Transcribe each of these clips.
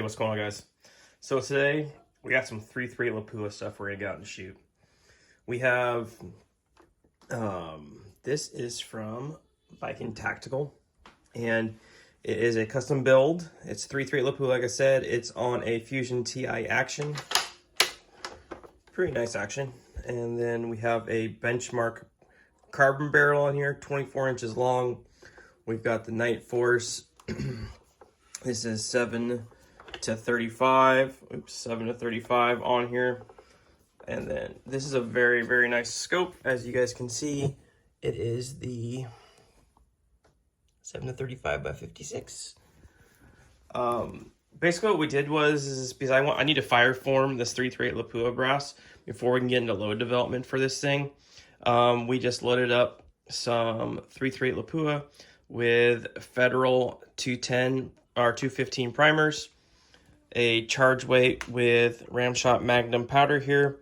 what's going on, guys? So today we got some 3.3 Lapua stuff we're gonna go out and shoot. We have this is from Viking Tactical, and it is a custom build. It's 3.3 Lapua, like I said. It's on a Fusion TI action, pretty nice action. And then we have a benchmark carbon barrel on here, 24 inches long. We've got the Night Force. This is 7 to 35. Oops, 7 to 35 on here. And then this is a very, very nice scope. As you guys can see, it is the 7 to 35 by 56. Basically what we did was because I need to fire form this 3.3 Lapua brass before we can get into load development for this thing. We just loaded up some 3.3 Lapua with Federal 210 or 215 primers, a charge weight with Ramshot Magnum powder here,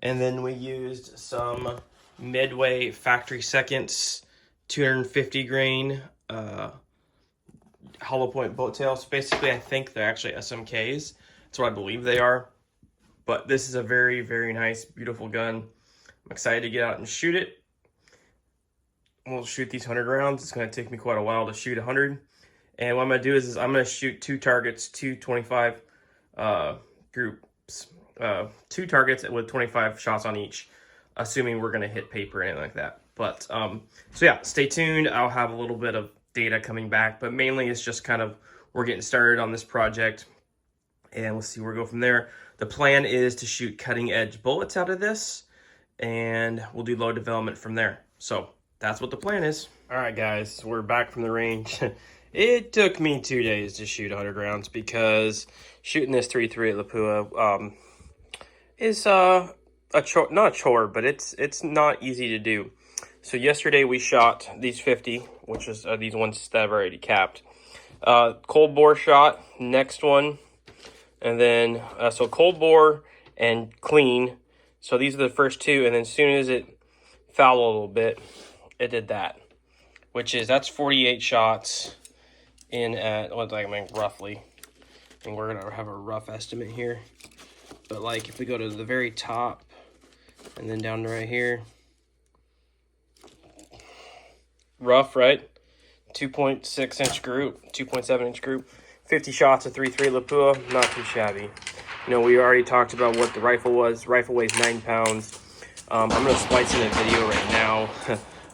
and then we used some Midway Factory Seconds 250 grain hollow point boat tails. Basically, I think they're actually SMKs. That's what I believe they are. But this is a very, very nice, beautiful gun. I'm excited to get out and shoot it. We'll shoot these 100 rounds. It's going to take me quite a while to shoot 100. And what I'm going to do is I'm going to shoot two targets, 225 groups, two targets with 25 shots on each, assuming we're going to hit paper or anything like that. But, so yeah, stay tuned. I'll have a little bit of data coming back, but mainly it's just kind of, we're getting started on this project, and we'll see where we go from there. The plan is to shoot cutting edge bullets out of this, and we'll do load development from there. So that's what the plan is. All right, guys, we're back from the range. It took me 2 days to shoot 100 rounds because shooting this 3.3 at Lapua is not a chore, but it's not easy to do. So yesterday we shot these 50, which is these ones that I've already capped. Cold bore shot, next one, and then so cold bore and clean. So these are the first two, and then as soon as it fouled a little bit, it did that, that's 48 shots in at roughly, and we're gonna have a rough estimate here, but like if we go to the very top and then down to right here, rough, right? 2.6 inch group, 2.7 inch group, 50 shots of 3.3 Lapua, not too shabby. You know, we already talked about what the rifle was. Rifle weighs 9 pounds. I'm gonna splice in a video right now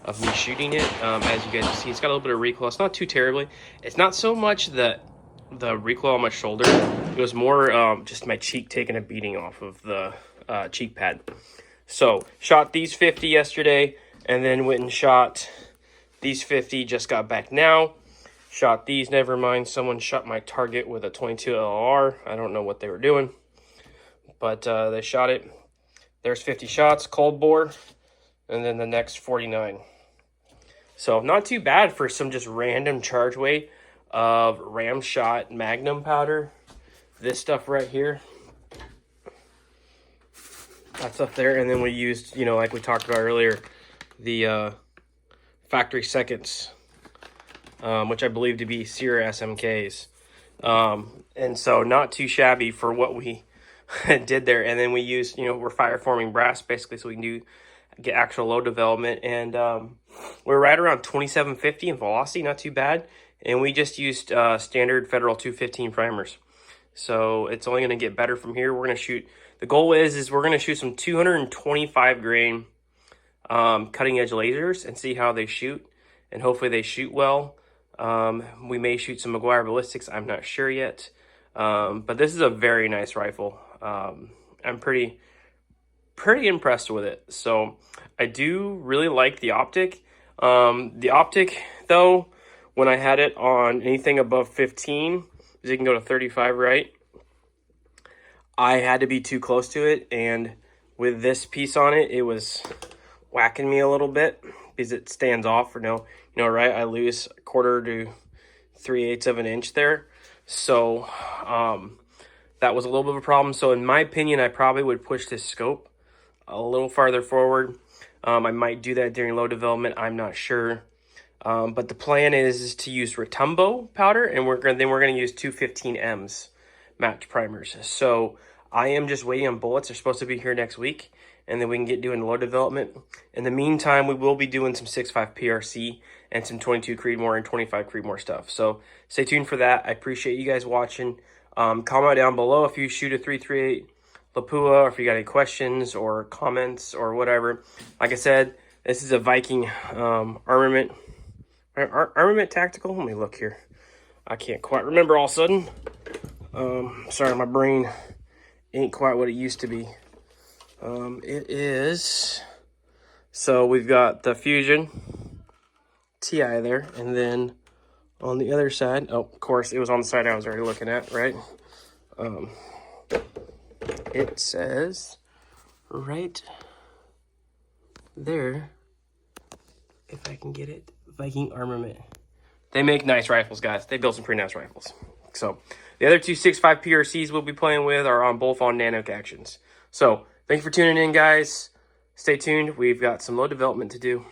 of me shooting it. As you guys can see, it's got a little bit of recoil. It's not too terribly. It's not so much the recoil on my shoulder. It was more just my cheek taking a beating off of the cheek pad. So shot these 50 yesterday, and then went and shot these 50. Just got back now. Shot these. Never mind. Someone shot my target with a 22 LR. I don't know what they were doing, but they shot it. There's 50 shots, cold bore, and then the next 49. So not too bad for some just random charge weight of Ramshot Magnum powder. This stuff right here, that stuff there, and then we used, you know, like we talked about earlier, the Factory Seconds, which I believe to be Sierra SMKs. And so not too shabby for what we did there. And then we used, you know, we're fire forming brass basically so we can get actual load development, and we're right around 2750 in velocity, not too bad. And we just used standard Federal 215 primers, so it's only going to get better from here. We're going to shoot, the goal is we're going to shoot some 225 grain cutting edge lasers and see how they shoot, and hopefully they shoot well. We may shoot some McGuire ballistics, I'm not sure yet, but this is a very nice rifle. I'm pretty impressed with it. So I do really like the Optic. The Optic, though, when I had it on anything above 15, because you can go to 35, right? I had to be too close to it, and with this piece on it, it was whacking me a little bit because it stands off, right? I lose 1/4 to 3/8 of an inch there. So that was a little bit of a problem. So in my opinion, I probably would push this scope a little farther forward. I might do that during load development. I'm not sure. But the plan is to use Retumbo powder, and we're gonna use 215Ms. match primers. So I am just waiting on bullets. They're supposed to be here next week, and then we can get doing load development. In the meantime, we will be doing some 6.5 PRC and some 22 Creedmoor and 25 Creedmoor stuff. So stay tuned for that. I appreciate you guys watching. Comment down below if you shoot a 338 Lapua, or if you got any questions or comments or whatever. Like I said, this is a Viking armament tactical. Let me look here. I can't quite remember all of a sudden. Sorry, my brain ain't quite what it used to be. It is, so we've got the Fusion TI there, and then on the other side, oh, of course, it was on the side I was already looking at, right? It says right there, if I can get it, Viking Armament. They make nice rifles, guys. They build some pretty nice rifles. So the other two 6.5 PRCs we'll be playing with are both on Nanook actions. So thank you for tuning in, guys. Stay tuned. We've got some load development to do.